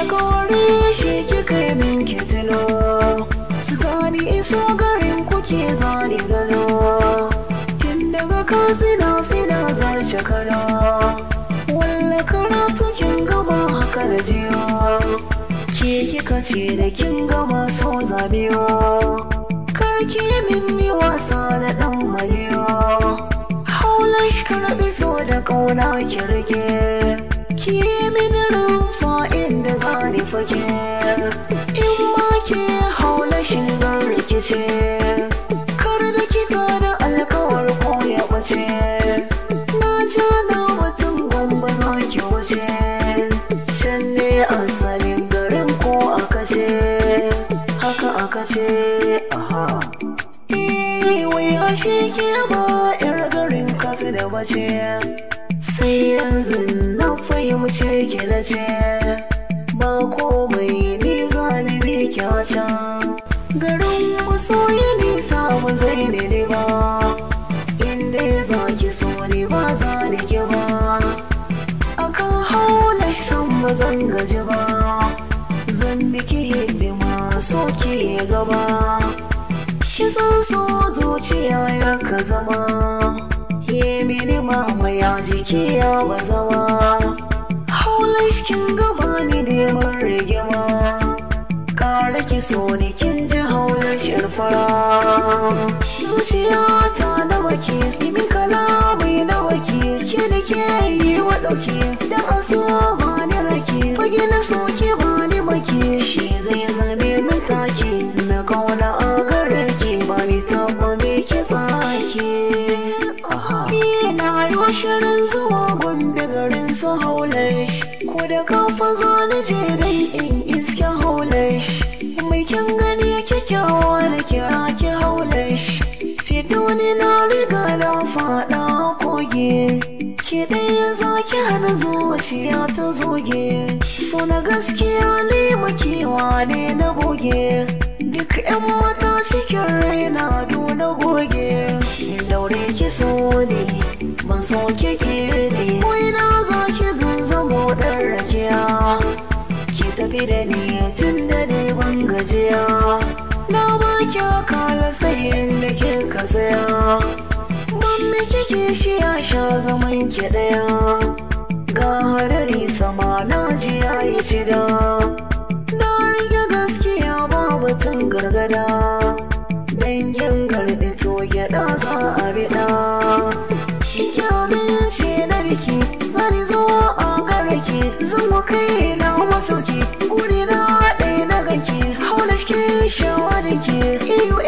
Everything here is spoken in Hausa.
alkawari shi kika yi min kitilo, zani iso garin kuke zani gano, tun daga Katsina sina zarce Kano, walla karatu kin gama haka da jiyo, ke kika ce da kin gama so zabiyo, karki min wasa da dan maliyo, haulash karbi so da kauna ki rike, ki min rumfa inda zani fake, in ma ke haulashin zan rikice, kar da kita da alkawar ko ya bace, na ja na mutum gomba za ki wuce, can ne asalin garin ko aka ce, haka aka ce, aha. Wai ashe ke ba 'yar garin Katsina bace, sai yanzu na fahimce ki na ce, ba komai ni zani bi can, garin masoyi nisa ba zai mini ba, inda za ki so ni ba za ni ki ba, akan haulash san ba zan gaji ba, zan miki hidima so ki gaba, ki san so zuciya ya ka zama, yi mini mamaya jiki ya ba zama, haulash kin gaba ni neman rigima, kare ki so ni kin ji haulash fara, zuciya ta na baki min kalamai na waki, ke da ke yi wa ɗauki da aso ba ni raki, fage na soke ba ni baki, shi zai zame min taki na kauna a gare ki, ba ni taɓa me ki tsaki. Na yi shirin zuwa Gombe garin su haulash, ko da kafa za ni je dai in iske haulash, mai kyan gani kyakkyawa da kira ki haulash, fito ni na riga na faɗa koge, ki ɗaya za ki hana zuciya ta zoge, so na gaskiya ne makewa ne na goge, duk 'yan mata cikin raina na goge, daure ki so ne ban so ki ne, wai na za ki zanzamo ɗan rakiya, ki tafi da ni tun da dai ban gajiya, na ba ki kala sayin da ke ka tsaya, ban miki ki shi ya sha zaman ki ɗaya, ga hadari sama na ji ya yi cida, na rage gaskiya babu tun gargada, dangin garɗi to gyaɗa za a biɗa, ike amince na biki zani zo a garaki, zan wa kai na masauki, guri na ɗaya na ganki, haulash ke shawarinki, iyo